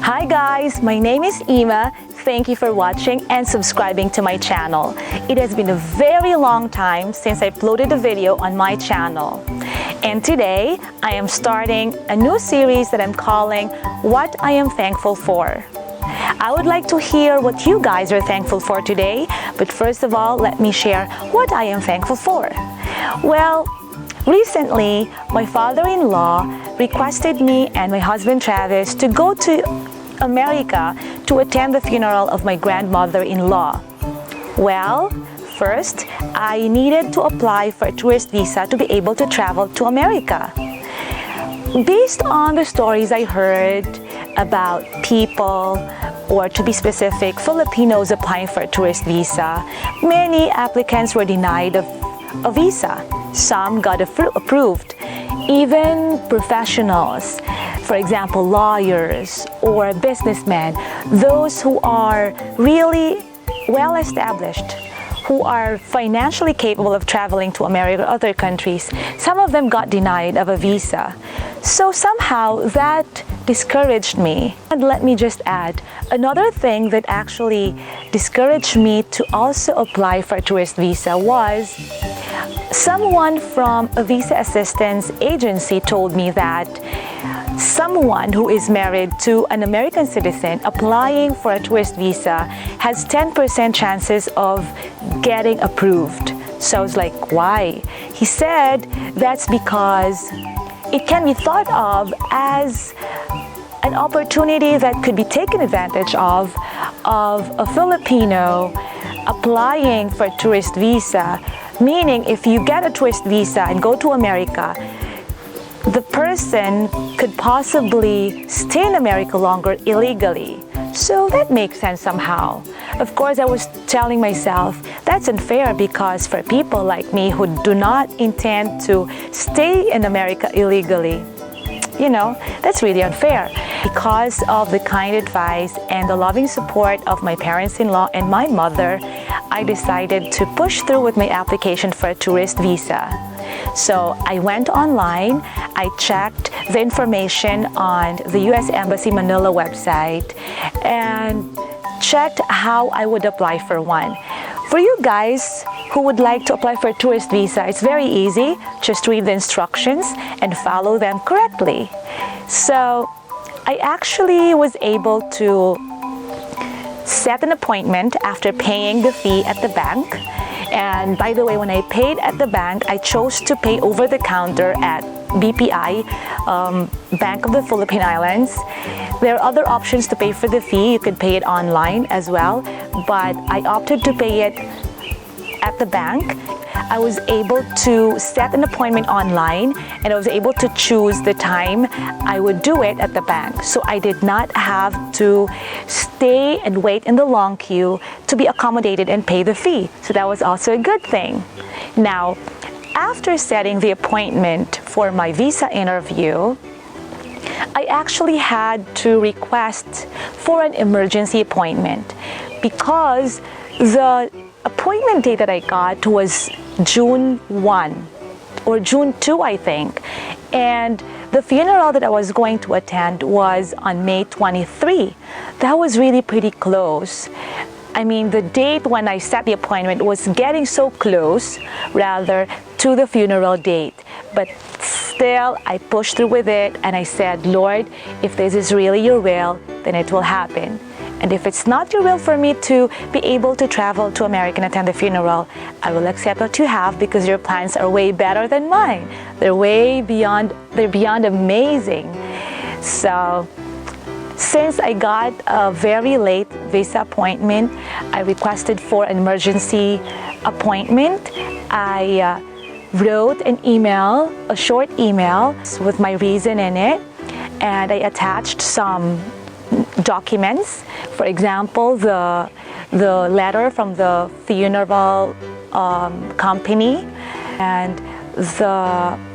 Hi guys, my name is Ima. Thank you for watching and subscribing to my channel. It has been a very long time since I uploaded a video on my channel. And today, I am starting a new series that I'm calling What I Am Thankful For. I would like to hear what you guys are thankful for today, but first of all, let me share what I am thankful for. Well, recently, my father-in-law requested me and my husband Travis to go to America to attend the funeral of my grandmother-in-law. Well, first, I needed to apply for a tourist visa to be able to travel to America. Based on the stories I heard about people, or to be specific, Filipinos applying for a tourist visa, many applicants were denied a visa. Some got approved. Even professionals, for example, lawyers or businessmen, those who are really well established, who are financially capable of traveling to America or other countries, some of them got denied of a visa. So somehow that discouraged me. And let me just add, another thing that actually discouraged me to also apply for a tourist visa was someone from a visa assistance agency told me that someone who is married to an American citizen applying for a tourist visa has 10% chances of getting approved. So I was like, why? He said that's because it can be thought of as an opportunity that could be taken advantage of a Filipino applying for a tourist visa. Meaning, if you get a tourist visa and go to America, the person could possibly stay in America longer illegally. So that makes sense somehow. Of course, I was telling myself, that's unfair because for people like me who do not intend to stay in America illegally, you know, that's really unfair. Because of the kind advice and the loving support of my parents-in-law and my mother, I decided to push through with my application for a tourist visa. So I went online, I checked the information on the U.S. Embassy Manila website and checked how I would apply for one. For you guys who would like to apply for a tourist visa, it's very easy. Just read the instructions and follow them correctly. So I actually was able to set an appointment after paying the fee at the bank. And by the way, when I paid at the bank, I chose to pay over the counter at BPI, Bank of the Philippine Islands. There are other options to pay for the fee. You could pay it online as well, but I opted to pay it at the bank. I was able to set an appointment online and I was able to choose the time I would do it at the bank. So I did not have to stay and wait in the long queue to be accommodated and pay the fee. So that was also a good thing. Now, after setting the appointment for my visa interview, I actually had to request for an emergency appointment because the appointment date that I got was June 1 or June 2, I think. And the funeral that I was going to attend was on May 23. That was really pretty close. I mean, the date when I set the appointment was getting so close, rather, to the funeral date. But still, I pushed through with it and I said, Lord, if this is really your will, then it will happen. And if it's not your will for me to be able to travel to America and attend the funeral, I will accept what you have because your plans are way better than mine. They're beyond amazing. So, since I got a very late visa appointment, I requested for an emergency appointment. I wrote an email, a short email with my reason in it, and I attached some documents. For example, the letter from the funeral company and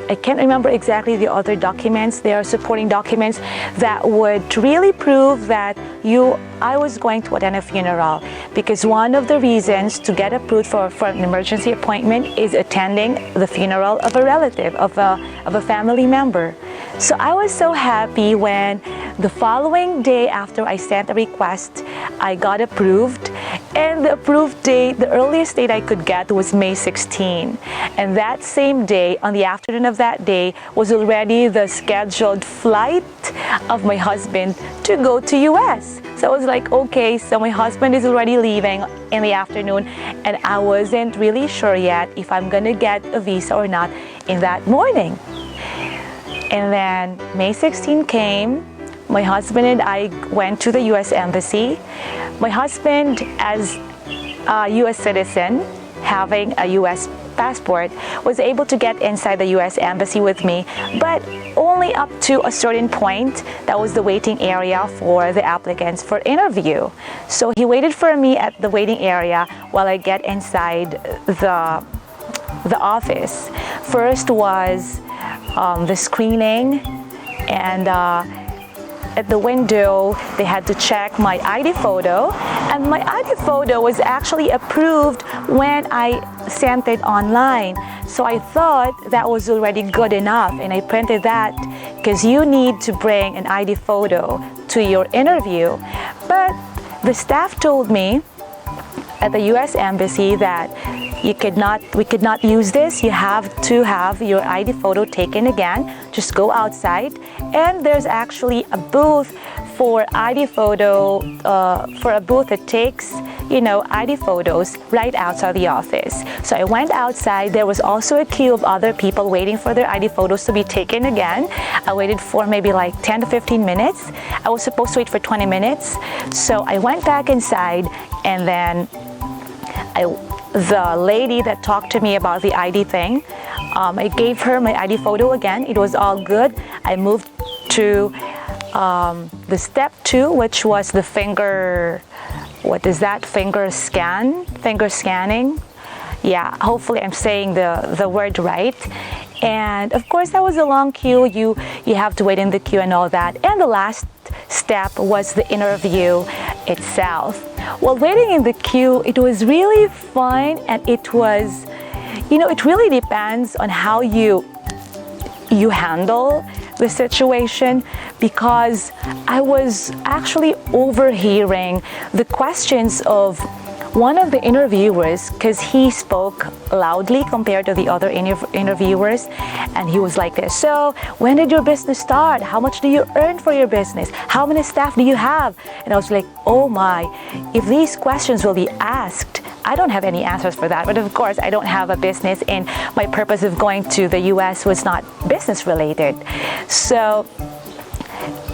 I can't remember exactly the other documents. They are supporting documents that would really prove that I was going to attend a funeral, because one of the reasons to get approved for an emergency appointment is attending the funeral of a relative, of a family member. So I was so happy when The following day after I sent a request, I got approved, and the approved date, the earliest date I could get was May 16. And that same day, on the afternoon of that day, was already the scheduled flight of my husband to go to US. So I was like, okay, so my husband is already leaving in the afternoon, and I wasn't really sure yet if I'm gonna get a visa or not in that morning. And then May 16 came. My husband and I went to the US Embassy. My husband, as a US citizen, having a US passport, was able to get inside the US Embassy with me, but only up to a certain point. That was the waiting area for the applicants for interview. So he waited for me at the waiting area while I get inside the office. First was the screening, and at the window they had to check my ID photo, and my ID photo was actually approved when I sent it online. So I thought that was already good enough, and I printed that because you need to bring an ID photo to your interview. But the staff told me at the US Embassy that we could not use this. You have to have your ID photo taken again. Just go outside, and there's actually a booth for ID photo, for a booth that takes, ID photos right outside the office. So I went outside. There was also a queue of other people waiting for their ID photos to be taken again. I waited for maybe like 10 to 15 minutes. I was supposed to wait for 20 minutes. So I went back inside, and then the lady that talked to me about the ID thing, I gave her my ID photo again. It was all good. I moved to the step 2, which was the finger scanning. Yeah, hopefully I'm saying the word right. And of course, that was a long queue. You have to wait in the queue and all that. And the last step was the interview itself. While waiting in the queue, it was really fun, and it was, it really depends on how you handle the situation, because I was actually overhearing the questions of one of the interviewers, because he spoke loudly compared to the other interviewers, and he was like this: so when did your business start? How much do you earn for your business? How many staff do you have? And I was like, oh my, if these questions will be asked, I don't have any answers for that. But of course, I don't have a business, and my purpose of going to the US was not business related. So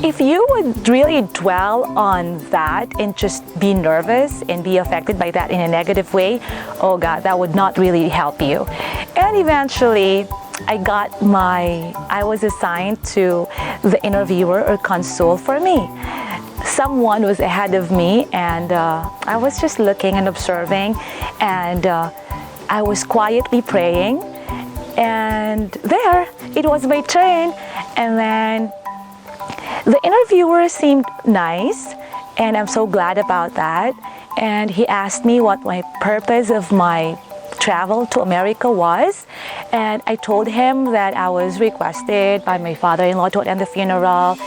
if you would really dwell on that and just be nervous and be affected by that in a negative way, oh God, that would not really help you. And eventually, I was assigned to the interviewer or consul for me. Someone was ahead of me, and I was just looking and observing, and I was quietly praying, and there, it was my turn. And then the interviewer seemed nice, and I'm so glad about that. And he asked me what my purpose of my travel to America was, and I told him that I was requested by my father-in-law to attend the funeral.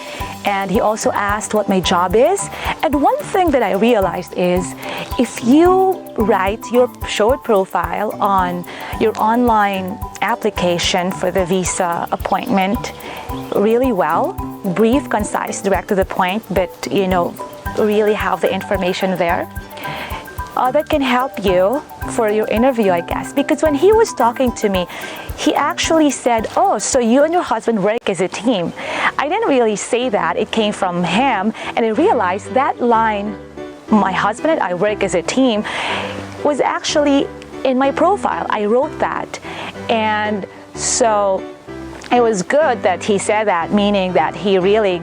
And he also asked what my job is. And one thing that I realized is, if you write your short profile on your online application for the visa appointment really well, brief, concise, direct to the point, but really have the information there, that can help you for your interview, I guess. Because when he was talking to me, he actually said, oh, so you and your husband work as a team. I didn't really say that. It came from him, and I realized that line, my husband and I work as a team, was actually in my profile. I wrote that. And so it was good that he said that, meaning that he really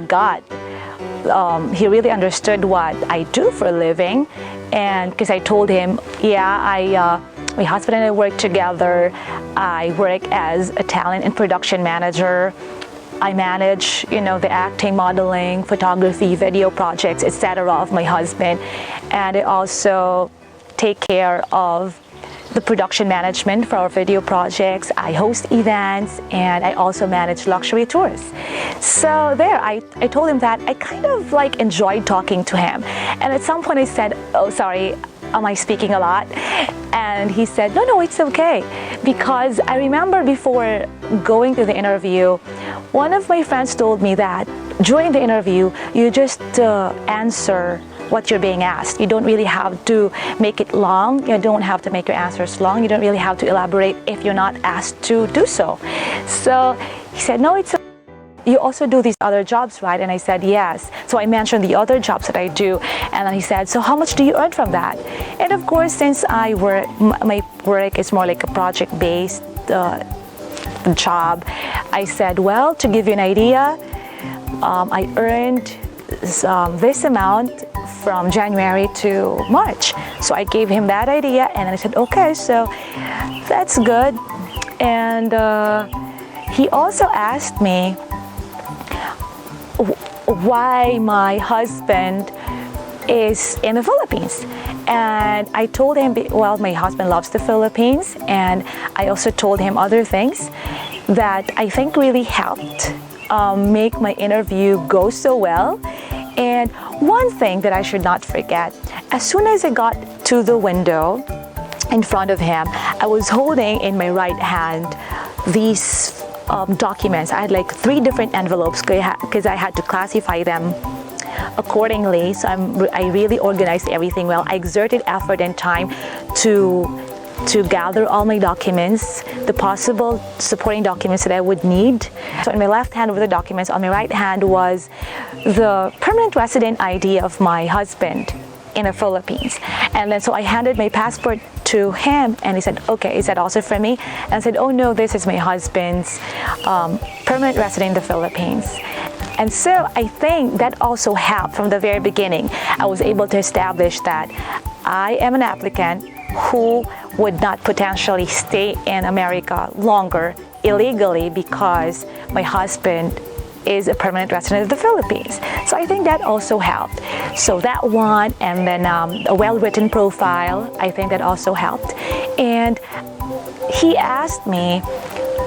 understood what I do for a living. And because I told him, yeah, my husband and I work together. I work as a talent and production manager. I manage, the acting, modeling, photography, video projects, etc. of my husband. And I also take care of the production management for our video projects. I host events, and I also manage luxury tours. So there, I told him that I kind of like enjoyed talking to him. And at some point I said, oh, sorry, am I speaking a lot? And he said, no, it's okay. Because I remember before going to the interview, one of my friends told me that during the interview, you just answer what you're being asked. You don't really have to make it long. You don't have to make your answers long. You don't really have to elaborate if you're not asked to do so. So he said, no, it's okay. You also do these other jobs, right? And I said, yes. So I mentioned the other jobs that I do. And then he said, so how much do you earn from that? And of course, since I work, my work is more like a project-based job, I said, well, to give you an idea, I earned this amount from January to March. So I gave him that idea, and I said, okay, so that's good. And he also asked me why my husband is in the Philippines. And I told him, well, my husband loves the Philippines, and I also told him other things that I think really helped make my interview go so well. And one thing that I should not forget, as soon as I got to the window in front of him, I was holding in my right hand these documents. I had like 3 different envelopes because I had to classify them accordingly. So I really organized everything well. I exerted effort and time to gather all my documents, the possible supporting documents that I would need. So in my left hand were the documents, on my right hand was the permanent resident ID of my husband in the Philippines. And then so I handed my passport to him, and he said, okay, is that also for me? And I said, oh no, this is my husband's permanent resident in the Philippines. And so I think that also helped from the very beginning. I was able to establish that I am an applicant who would not potentially stay in America longer illegally because my husband is a permanent resident of the Philippines. So I think that also helped. So that one, and then a well-written profile, I think that also helped. And he asked me,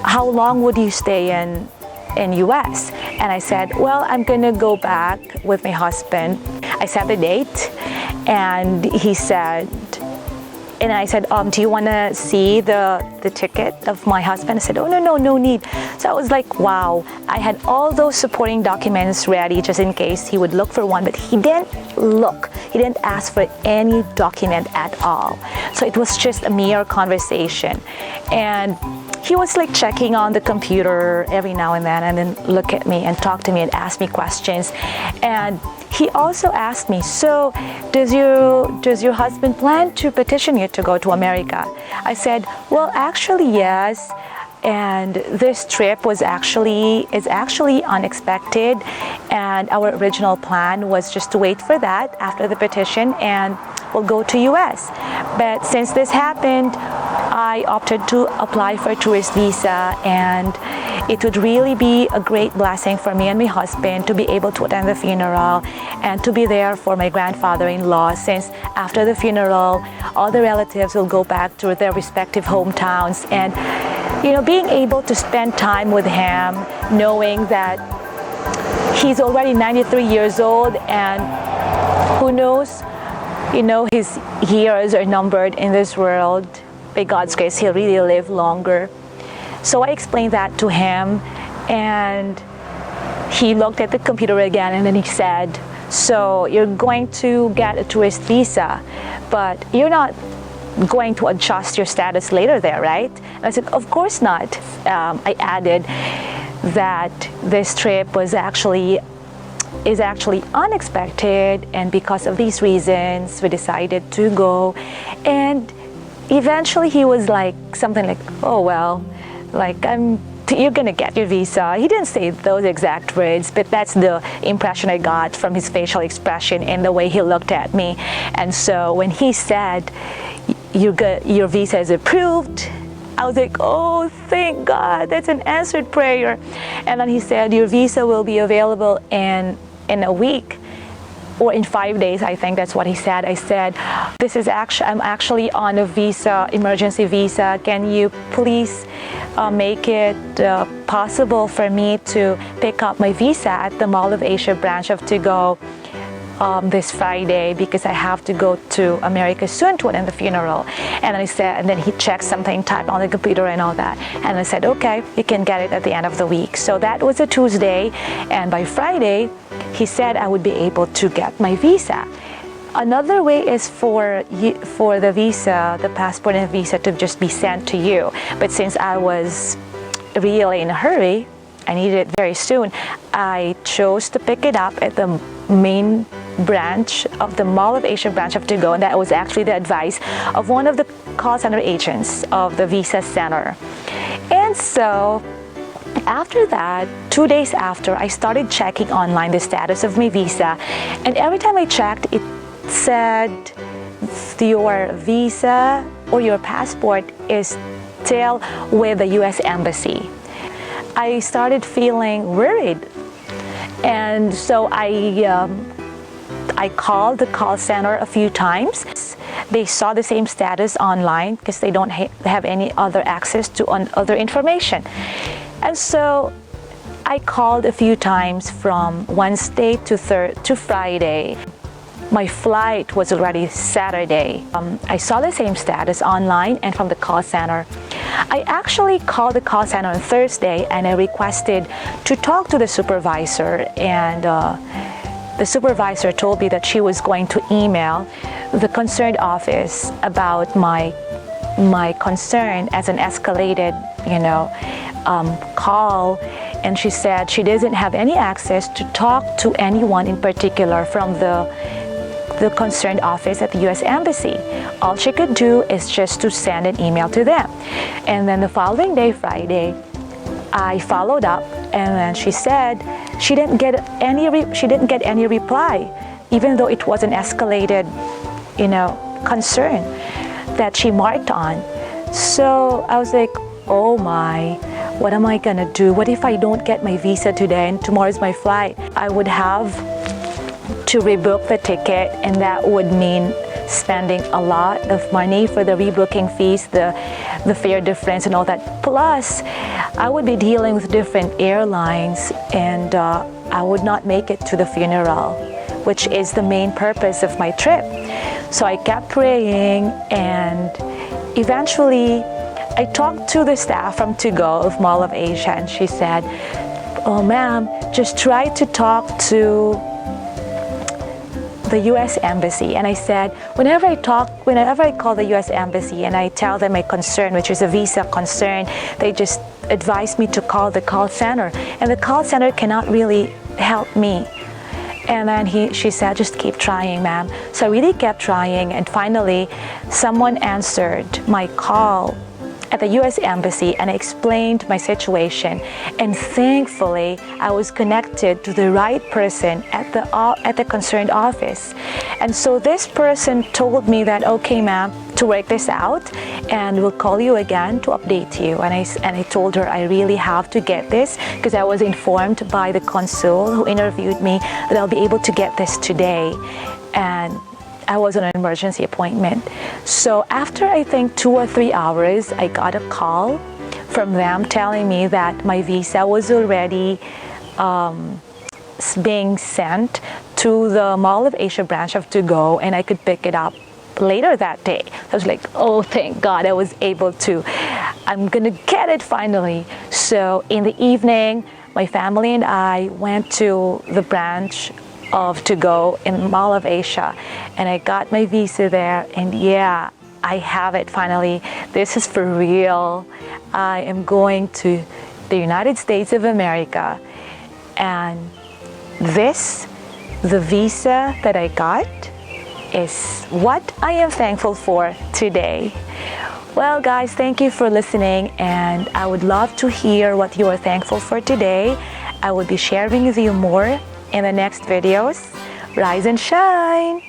how long would you stay in US? And I said, well, I'm gonna go back with my husband. I set the date, and he said, and I said, do you want to see the ticket of my husband? I said, oh, no need. So I was like, wow, I had all those supporting documents ready just in case he would look for one, but he didn't look. He didn't ask for any document at all. So it was just a mere conversation. And he was like checking on the computer every now and then look at me and talk to me and ask me questions. And he also asked me, so does your husband plan to petition you to go to America? I said, well, actually, yes. And this trip is actually unexpected. And our original plan was just to wait for that after the petition, and we'll go to US. But since this happened, I opted to apply for a tourist visa, and it would really be a great blessing for me and my husband to be able to attend the funeral and to be there for my grandfather-in-law, since after the funeral, all the relatives will go back to their respective hometowns. And being able to spend time with him, knowing that he's already 93 years old, and who knows, his years are numbered in this world. By God's grace, he'll really live longer. So I explained that to him, and he looked at the computer again, and then he said, so you're going to get a tourist visa, but you're not going to adjust your status later there, right? And I said, of course not. I added that this trip is actually unexpected, and because of these reasons, we decided to go. And eventually he was like something like, oh, well, like you're gonna get your visa. He didn't say those exact words, but that's the impression I got from his facial expression and the way he looked at me. And so when he said, your visa is approved, I was like, oh, thank God, that's an answered prayer. And then he said, your visa will be available in a week. or in 5 days, I think that's what he said. I said, I'm actually on a visa, emergency visa. Can you please make it possible for me to pick up my visa at the Mall of Asia branch of To Go this Friday, because I have to go to America soon to attend the funeral. And I said, and then he checked something, typed on the computer and all that. And I said, okay, you can get it at the end of the week. So that was a Tuesday. And by Friday, he said I would be able to get my visa. Another way is for the visa, the passport and visa, to just be sent to you. But since I was really in a hurry, I needed it very soon, I chose to pick it up at the main branch of the Mall of Asia branch of To Go, and that was actually the advice of one of the call center agents of the visa center. And so after that, 2 days after, I started checking online the status of my visa, and every time I checked, it said your visa or your passport is still with the US Embassy. I started feeling worried, and so I called the call center a few times. They saw the same status online because they don't have any other access to other information. And so I called a few times from Wednesday to Friday. My flight was already Saturday. I saw the same status online and from the call center. I actually called the call center on Thursday, and I requested to talk to the supervisor, and the supervisor told me that she was going to email the concerned office about my concern as an escalated, call. And she said she doesn't have any access to talk to anyone in particular from the concerned office at the US Embassy. All she could do is just to send an email to them. And then the following day, Friday, I followed up, and then she said she didn't get any reply, even though it was an escalated, concern that she marked on. So I was like, oh my, what am I gonna do? What if I don't get my visa today and tomorrow's my flight? I would have to rebook the ticket, and that would mean spending a lot of money for the rebooking fees, the fare difference and all that. Plus, I would be dealing with different airlines, and I would not make it to the funeral, which is the main purpose of my trip. So I kept praying, and eventually I talked to the staff from To Go of Mall of Asia, and she said, oh ma'am, just try to talk to the US Embassy. And I said, whenever I call the US Embassy and I tell them my concern, which is a visa concern, they just advise me to call the call center, and the call center cannot really help me. And then she said, just keep trying, ma'am. So I really kept trying, and finally someone answered my call at the US Embassy, and I explained my situation, and thankfully I was connected to the right person at the concerned office. And so this person told me that, okay ma'am, to work this out, and we'll call you again to update you. And I told her I really have to get this, because I was informed by the consul who interviewed me that I'll be able to get this today, and I was on an emergency appointment. So after I think 2 or 3 hours, I got a call from them telling me that my visa was already being sent to the Mall of Asia branch of To Go, and I could pick it up later that day. I was like, oh, thank God, I was able to. I'm gonna get it finally. So in the evening, my family and I went to the branch of To Go in Mall of Asia, and I got my visa there, and yeah, I have it finally. This is for real. I am going to the United States of America, and the visa that I got is what I am thankful for today. Well guys, thank you for listening, and I would love to hear what you are thankful for today. I will be sharing with you more in the next videos. Rise and shine!